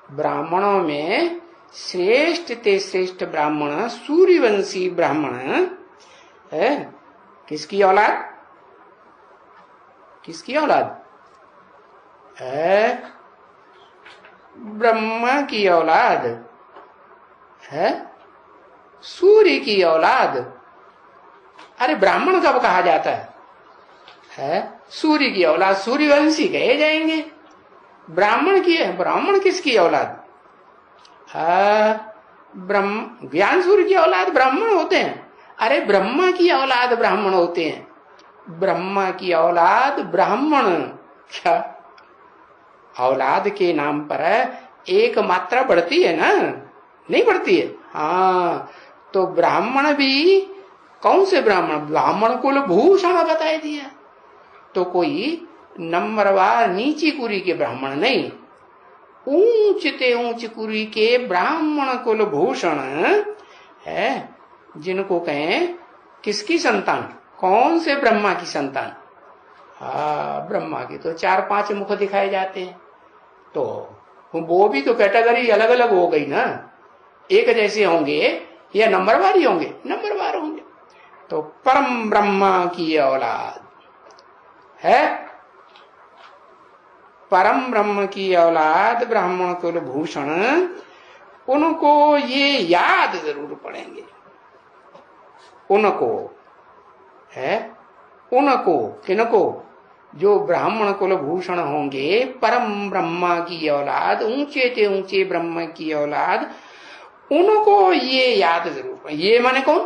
ब्राह्मणों में श्रेष्ठ ते श्रेष्ठ ब्राह्मण सूर्यवंशी ब्राह्मण है। किसकी औलाद? किसकी औलाद है? ब्रह्मा की औलाद है, सूर्य की औलाद। अरे ब्राह्मण कब कहा जाता है? सूर्य की औलाद, सूर्यवंशी कहे जाएंगे। ब्राह्मण की है, ब्राह्मण किसकी औलाद? ब्रह्म ज्ञान सूर्य की औलाद ब्राह्मण होते हैं। अरे ब्रह्मा की औलाद ब्राह्मण होते हैं, ब्रह्मा की औलाद ब्राह्मण। क्या औलाद के नाम पर एक मात्रा बढ़ती है ना? नहीं बढ़ती है? हाँ, तो ब्राह्मण भी कौन से ब्राह्मण? ब्राह्मण कुल भूषण बताए दिया। तो कोई नंबरवार नीची कुरी के ब्राह्मण नहीं, ऊंचते ऊंच कुरी के ब्राह्मण कुल भूषण है, जिनको कहें किसकी संतान? कौन से ब्रह्मा की संतान? हाँ, ब्रह्मा की तो 4-5 मुख दिखाए जाते हैं। तो वो भी तो कैटेगरी अलग अलग हो गई ना, एक जैसे होंगे या नंबरवार ही होंगे? नंबरवार होंगे। तो परम ब्रह्मा की औलाद है, परम ब्रह्म की औलाद ब्राह्मण कुल भूषण, उनको ये याद जरूर पड़ेंगे। उनको है, उनको किनको? जो ब्राह्मण कुल भूषण होंगे, परम ब्रह्मा की औलाद, ऊंचे ते ऊंचे ब्रह्म की औलाद, उनको ये याद जरूर पड़े। ये माने कौन?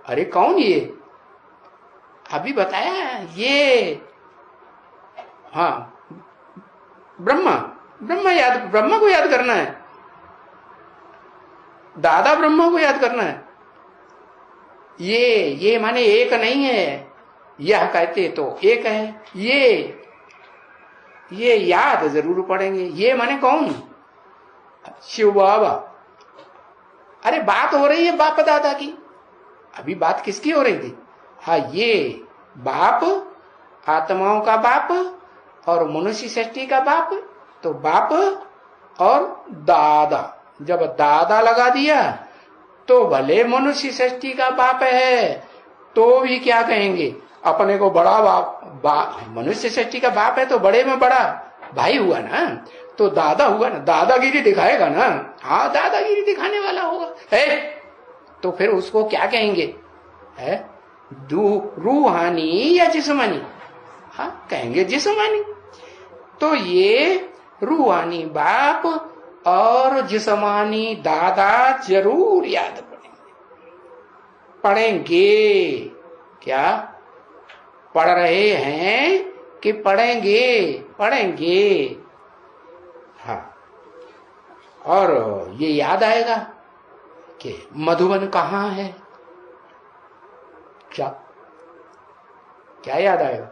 अरे कौन ये? अभी बताया ये। हाँ, ब्रह्मा। ब्रह्मा याद, ब्रह्मा को याद करना है, दादा ब्रह्मा को याद करना है। ये माने एक नहीं है, यह कहते तो एक है। ये याद जरूर पड़ेंगे। ये माने कौन? शिव बाबा। अरे बात हो रही है बाप दादा की, अभी बात किसकी हो रही थी? हाँ, ये बाप, आत्माओं का बाप और मनुष्य सृष्टि का बाप। तो बाप और दादा, जब दादा लगा दिया तो भले मनुष्य सृष्टि का बाप है तो भी क्या कहेंगे? अपने को बड़ा बाप, मनुष्य सृष्टि का बाप है तो बड़े में बड़ा भाई हुआ ना। तो दादा हुआ ना, दादागिरी दिखाएगा ना। हाँ, दादागिरी दिखाने वाला होगा है, तो फिर उसको क्या कहेंगे? है रूहानी या जिस्मानी? हाँ, कहेंगे जिस्मानी। तो ये रूहानी बाप और जिस्मानी दादा जरूर याद पढ़ेंगे। क्या पढ़ रहे हैं कि पढ़ेंगे? पढ़ेंगे। हाँ, और ये याद आएगा कि मधुबन कहाँ है। क्या क्या याद आएगा?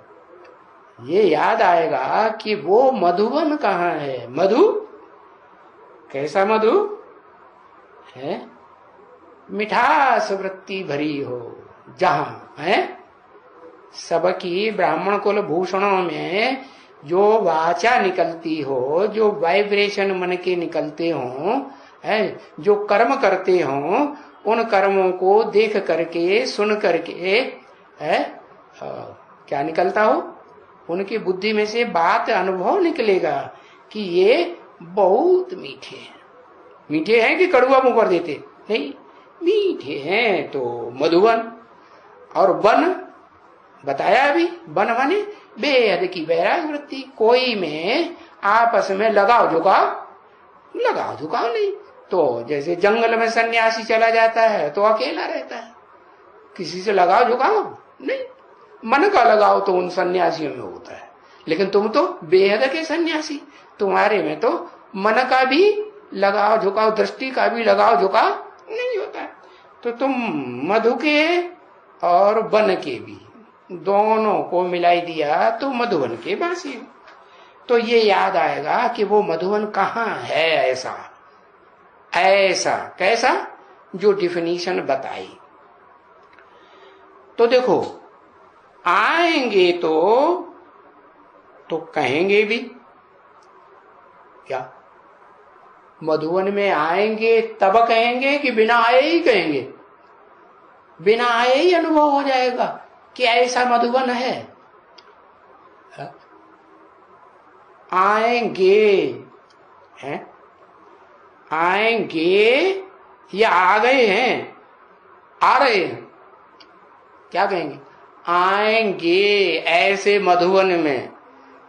ये याद आएगा कि वो मधुबन कहाँ है। मधु, कैसा मधु है? मिठास वृत्ति भरी हो, जहां है सबकी ब्राह्मण कुल भूषणों में जो वाचा निकलती हो, जो वाइब्रेशन मन के निकलते हो, है जो कर्म करते हो, उन कर्मों को देख करके सुन करके है क्या निकलता हो, उनकी बुद्धि में से बात अनुभव निकलेगा कि ये बहुत मीठे हैं। मीठे हैं कि कड़ुआ मुंह कर देते? नहीं, मीठे हैं। तो मधुबन। और वन बताया अभी, वन माने बेहद की वैराग वृत्ति। कोई में आपस में लगाव झुकाव नहीं। तो जैसे जंगल में सन्यासी चला जाता है तो अकेला रहता है, किसी से लगाव झुकाव नहीं। मन का लगाव तो उन सन्यासियों में होता है, लेकिन तुम तो बेहद के सन्यासी, तुम्हारे में तो मन का भी लगाव झुकाव, दृष्टि का भी लगाव झुकाव नहीं होता। तो तुम मधु के और वन के भी दोनों को मिलाई दिया तो मधुबन के वासी हो। तो ये याद आएगा कि वो मधुबन कहाँ है। ऐसा कैसा जो डिफिनीशन बताई। तो देखो, आएंगे तो कहेंगे भी क्या? मधुबन में आएंगे तब कहेंगे कि बिना आए ही कहेंगे? बिना आए ही अनुभव हो जाएगा कि ऐसा मधुबन है। आएंगे हैं, आएंगे या आ गए हैं, आ रहे हैं, क्या कहेंगे? आएंगे ऐसे मधुबन में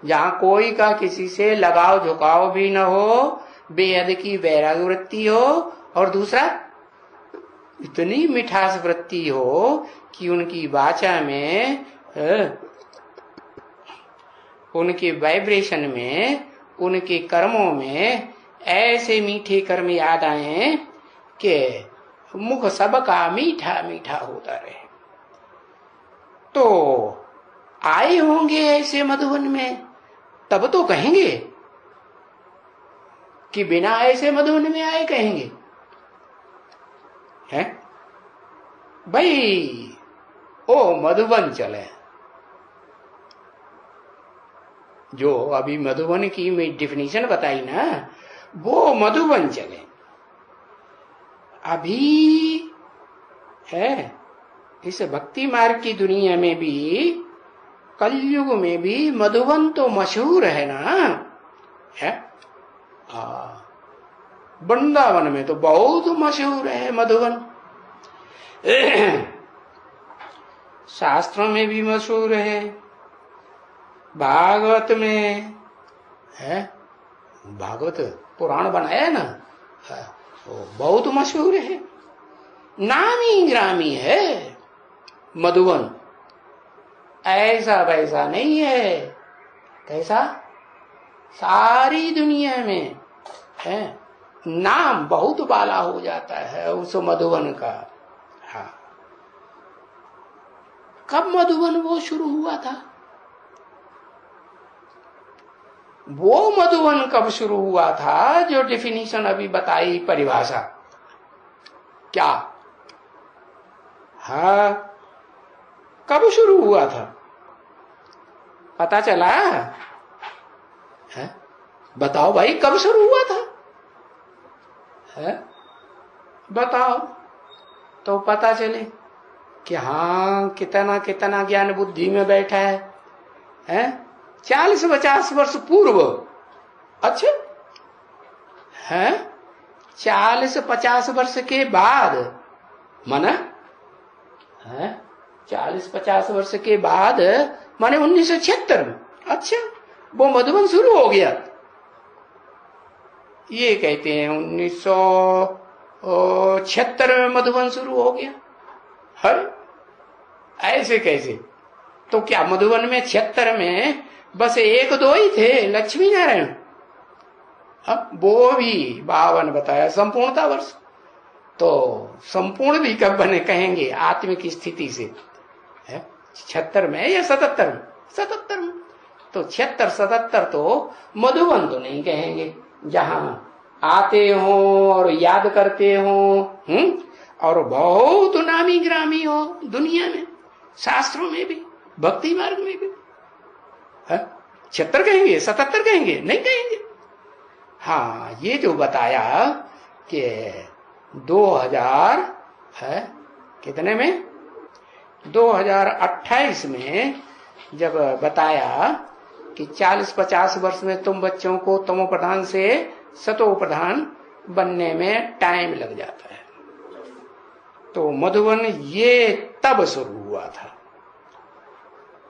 जहां कोई का किसी से लगाव झुकाव भी न हो, बेहद की वैराग वृत्ति हो, और दूसरा इतनी मिठास वृत्ति हो कि उनकी वाचा में, उनके वाइब्रेशन में, उनके कर्मों में ऐसे मीठे कर्म याद आए कि मुख सबका मीठा मीठा होता रहे। तो आए होंगे ऐसे मधुबन में तब तो कहेंगे कि बिना ऐसे मधुबन में आए कहेंगे? है भाई, ओ मधुबन चले। जो अभी मधुबन की डिफिनीशन बताई ना, वो मधुबन चले। अभी है इस भक्ति मार्ग की दुनिया में भी, कलयुग में भी मधुबन तो मशहूर है ना। है वृंदावन में तो बहुत मशहूर है मधुबन। शास्त्रों में भी मशहूर है, भागवत में है, भागवत पुराण बनाया ना, वो बहुत मशहूर है, नामी ग्रामी है मधुबन। ऐसा वैसा नहीं है। कैसा? सारी दुनिया में है नाम बहुत बाला हो जाता है उस मधुबन का। हाँ, कब मधुबन वो शुरू हुआ था? वो मधुबन कब शुरू हुआ था जो डिफिनीशन अभी बताई, परिभाषा क्या? हाँ, कब शुरू हुआ था? पता चला है? बताओ भाई, कब शुरू हुआ था? है? बताओ तो पता चले कि हाँ, कितना कितना ज्ञान बुद्धि में बैठा है? 40-50 वर्ष पूर्व। अच्छा, है 40-50 वर्ष के बाद, माना है 40-50 वर्ष के बाद, माने 1976 में, अच्छा वो मधुबन शुरू हो गया। ये कहते हैं 1976 में मधुबन शुरू हो गया। हर ऐसे कैसे? तो क्या मधुबन में 76 में बस 1-2 ही थे, लक्ष्मी नारायण? अब वो भी 52 बताया संपूर्णता वर्ष। तो संपूर्ण भी कब बने कहेंगे आत्मिक स्थिति से? 76 में या 77 में? 77 में। तो 76-77 तो मधुबन तो नहीं कहेंगे, जहां आते हो और याद करते हो, और बहुत नामी ग्रामी हो दुनिया में, शास्त्रों में भी, भक्ति मार्ग में भी। 76 कहेंगे, 77 कहेंगे? नहीं कहेंगे। हाँ, ये जो बताया कि 2000 है कितने में, 2028 में जब बताया कि 40-50 वर्ष में तुम बच्चों को तमो प्रधान से सतो प्रधान बनने में टाइम लग जाता है, तो मधुबन ये तब शुरू हुआ था।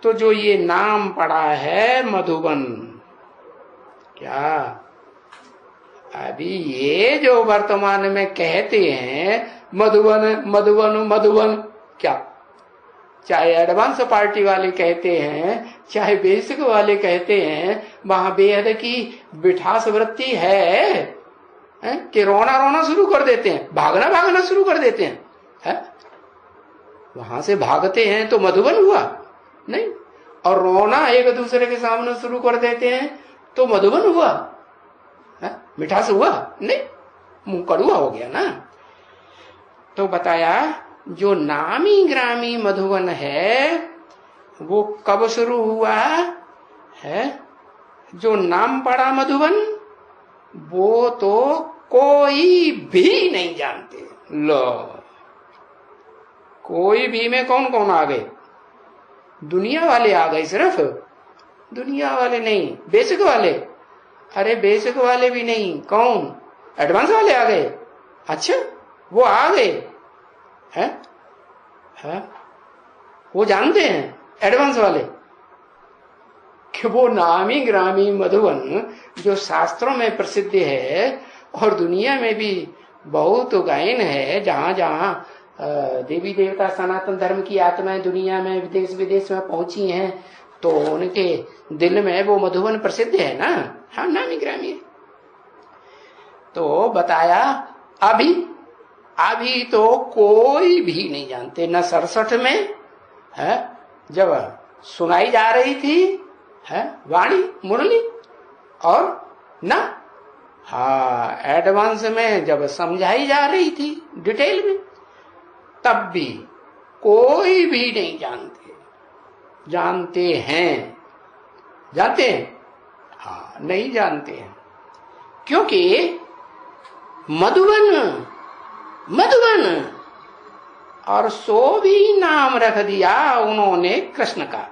तो जो ये नाम पड़ा है मधुबन, क्या अभी ये जो वर्तमान में कहते हैं मधुबन मधुबन मधुबन, क्या चाहे एडवांस पार्टी वाले कहते हैं, चाहे बेसिक वाले कहते हैं, वहां बेहद की बिठास वृत्ति है कि रोना रोना शुरू कर देते हैं, भागना भागना शुरू कर देते हैं, वहां से भागते हैं तो मधुबन हुआ नहीं, और रोना एक दूसरे के सामने शुरू कर देते हैं तो मधुबन हुआ, मिठास हुआ नहीं, मुंह कड़ुआ हो गया ना। तो बताया जो नामी ग्रामी मधुबन है वो कब शुरू हुआ है? जो नाम पड़ा मधुबन वो तो कोई भी नहीं जानते। लो, कोई भी में कौन कौन आ गए? दुनिया वाले आ गए, सिर्फ दुनिया वाले नहीं, बेसिक वाले। अरे बेसिक वाले भी नहीं, कौन? एडवांस वाले आ गए। अच्छा, वो आ गए हैं? वो जानते हैं एडवांस वाले कि वो नामी ग्रामी मधुबन जो शास्त्रों में प्रसिद्ध है और दुनिया में भी बहुत गायन है, जहां जहां देवी देवता सनातन धर्म की आत्माएं दुनिया में विदेश विदेश में पहुंची हैं, तो उनके दिल में वो मधुबन प्रसिद्ध है ना। हाँ, नामी ग्रामी है। तो बताया अभी तो कोई भी नहीं जानते, न 67 में है जब सुनाई जा रही थी है वाणी मुरली, और न एडवांस में जब समझाई जा रही थी डिटेल में, तब भी कोई भी नहीं जानते। जानते हैं? हाँ, नहीं जानते हैं, क्योंकि मधुबन और सो भी नाम रख दिया उन्होंने कृष्ण का।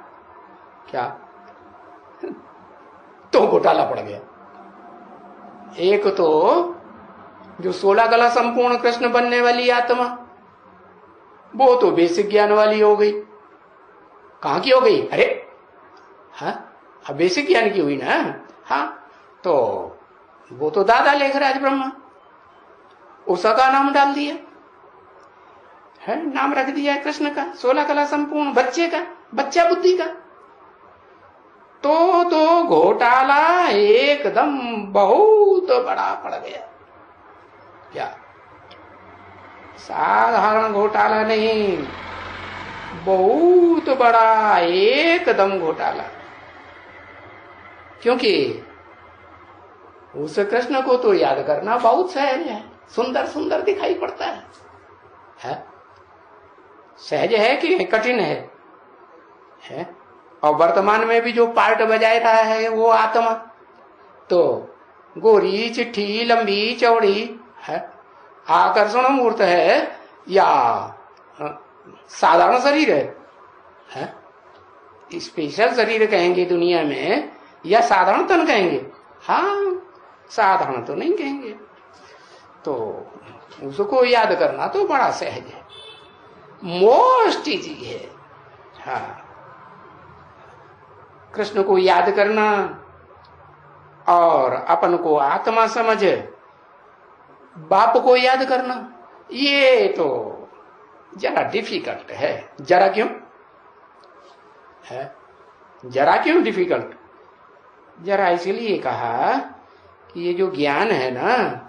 क्या? तो घोटाला पड़ गया। एक तो जो 16 कला संपूर्ण कृष्ण बनने वाली आत्मा, वो तो बेसिक ज्ञान वाली हो गई। कहां की हो गई? अरे हाँ, अब बेसिक ज्ञान की हुई ना। हाँ, तो वो तो दादा लेखराज ब्रह्मा, उषा का नाम डाल दिया है, नाम रख दिया है कृष्ण का, 16 कला संपूर्ण बच्चे का, बच्चा बुद्धि का। तो घोटाला एकदम बहुत बड़ा पड़ गया। क्या? साधारण घोटाला नहीं, बहुत बड़ा एकदम घोटाला। क्योंकि उस कृष्ण को तो याद करना बहुत सहज है, सुंदर सुंदर दिखाई पड़ता है? सहज है कि कठिन है? और वर्तमान में भी जो पार्ट बजाय रहा है वो आत्मा, तो गोरी चिट्ठी लंबी चौड़ी है, आकर्षण मूर्त है या साधारण शरीर है? स्पेशल शरीर कहेंगे दुनिया में या साधारण तन कहेंगे? हाँ, साधारण तो नहीं कहेंगे, तो उसको याद करना तो बड़ा सहज है, मोस्ट इजी है। हाँ, कृष्ण को याद करना और अपन को आत्मा समझ बाप को याद करना, ये तो जरा डिफिकल्ट है। जरा क्यों है? जरा क्यों डिफिकल्ट? जरा इसलिए कहा कि ये जो ज्ञान है ना,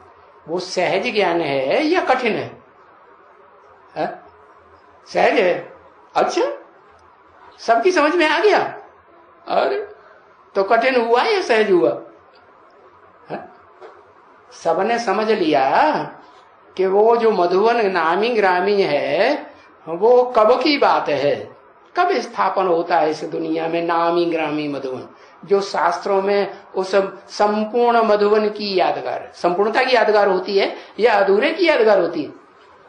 वो सहज ज्ञान है या कठिन है? सहज है। अच्छा, सबकी समझ में आ गया? अरे तो कठिन हुआ या सहज हुआ? सबने समझ लिया कि वो जो मधुवन नामी ग्रामी है, वो कब की बात है, कब स्थापन होता है इस दुनिया में नामी ग्रामी मधुवन, जो शास्त्रों में उस संपूर्ण मधुवन की यादगार, संपूर्णता की यादगार होती है या अधूरे की यादगार होती है?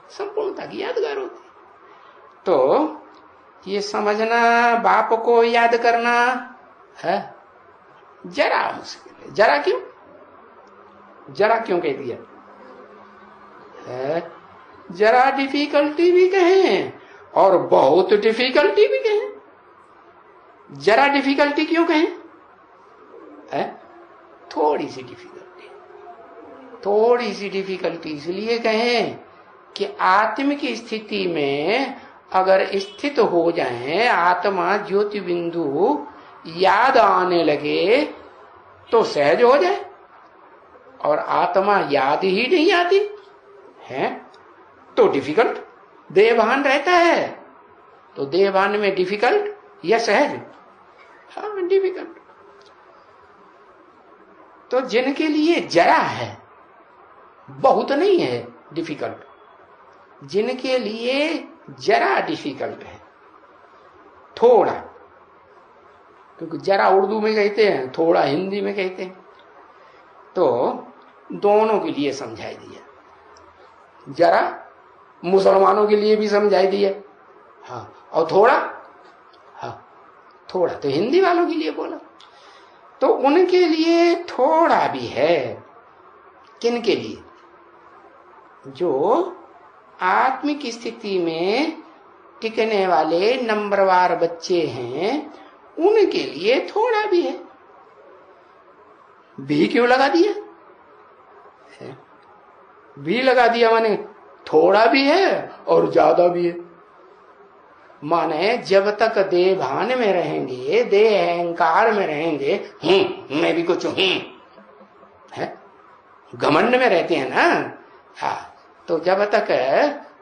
संपूर्णता की यादगार होती है। तो ये समझना, बाप को याद करना है जरा मुश्किल है। जरा क्यों? जरा क्यों कह दिया है? जरा डिफिकल्टी भी कहें और बहुत डिफिकल्टी भी कहें। जरा डिफिकल्टी क्यों कहें? थोड़ी सी डिफिकल्टी, थोड़ी सी डिफिकल्टी इसलिए कहें कि आत्म की स्थिति में अगर स्थित हो जाए, आत्मा ज्योति बिंदु याद आने लगे तो सहज हो जाए, और आत्मा याद ही नहीं आती है तो डिफिकल्ट। देहभान रहता है तो देहभान में डिफिकल्ट या सहज? हाँ, डिफिकल्ट। तो जिनके लिए जरा है, बहुत नहीं है डिफिकल्ट, जिनके लिए जरा डिफिकल्ट है, थोड़ा, क्योंकि जरा उर्दू में कहते हैं, थोड़ा हिंदी में कहते हैं, तो दोनों के लिए समझाई दिया। जरा मुसलमानों के लिए भी समझाई दिया, हाँ, और थोड़ा, हाँ, थोड़ा तो हिंदी वालों के लिए बोला। तो उनके लिए थोड़ा भी है। किन के लिए? जो आत्मिक स्थिति में टिकने वाले नंबरवार बच्चे हैं, उनके लिए थोड़ा भी है। भी क्यों लगा दिया? भी लगा दिया माने थोड़ा भी है और ज्यादा भी है। माने जब तक देह भान में रहेंगे, देह अहंकार में रहेंगे, मैं भी कुछ हूं, घमंड में रहते हैं ना। हाँ, तो जब तक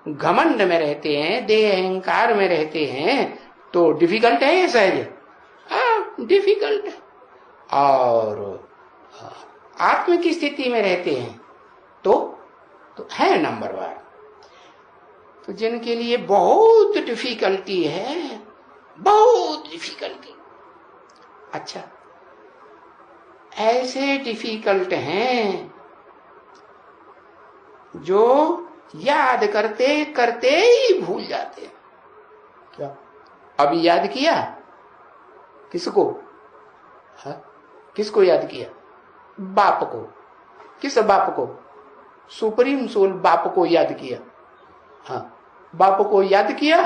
घमंड में रहते हैं, देह अहंकार में रहते हैं, तो डिफिकल्ट है ये सहज? हाँ, डिफिकल्ट है। और आत्म की स्थिति में रहते हैं तो है नंबरवार। तो जिनके लिए बहुत डिफिकल्टी है, बहुत डिफिकल्टी, अच्छा, ऐसे डिफिकल्ट हैं जो याद करते करते ही भूल जाते हैं। क्या अभी याद किया? किसको? हाँ? किसको याद किया? बाप को। किस बाप को? सुप्रीम सोल बाप को याद किया। हाँ, बाप को याद किया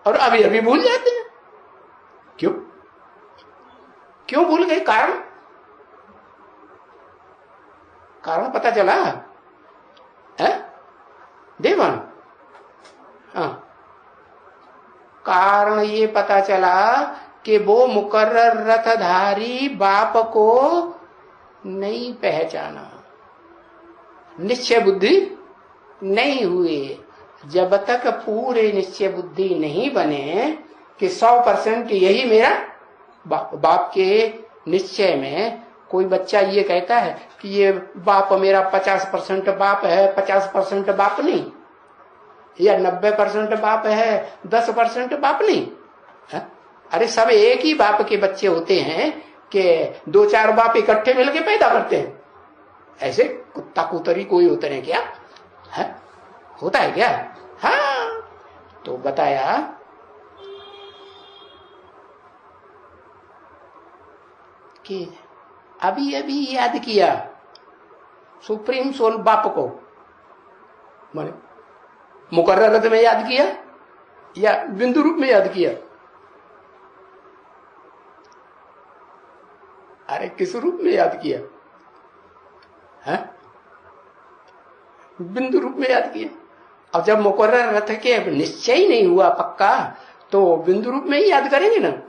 और अभी अभी भूल जाते हैं। क्यों? क्यों भूल गए? कारण? कारण पता चला है? देवन, हाँ, कारण ये पता चला कि वो मुकर्रर रथधारी बाप को नहीं पहचाना, निश्चय बुद्धि नहीं हुए। जब तक पूरे निश्चय बुद्धि नहीं बने कि 100% यही मेरा बाप के निश्चय में कोई बच्चा ये कहता है कि ये बाप मेरा 50% बाप है, 50% बाप नहीं, या 90% बाप है, 10% बाप नहीं है? अरे सब एक ही बाप के बच्चे होते हैं कि 2-4 बाप इकट्ठे मिलके पैदा करते हैं। ऐसे कुत्ता कुतरी कोई होते हैं क्या? है? होता है क्या? हाँ, तो बताया कि अभी अभी याद किया सुप्रीम सोल बाप को, माने मुकर्रर अर्थ में याद किया या बिंदु रूप में याद किया? अरे किस रूप में याद किया है? बिंदु रूप में याद किया। अब जब मुकर्रर अर्थ के निश्चय ही नहीं हुआ पक्का, तो बिंदु रूप में ही याद करेंगे ना।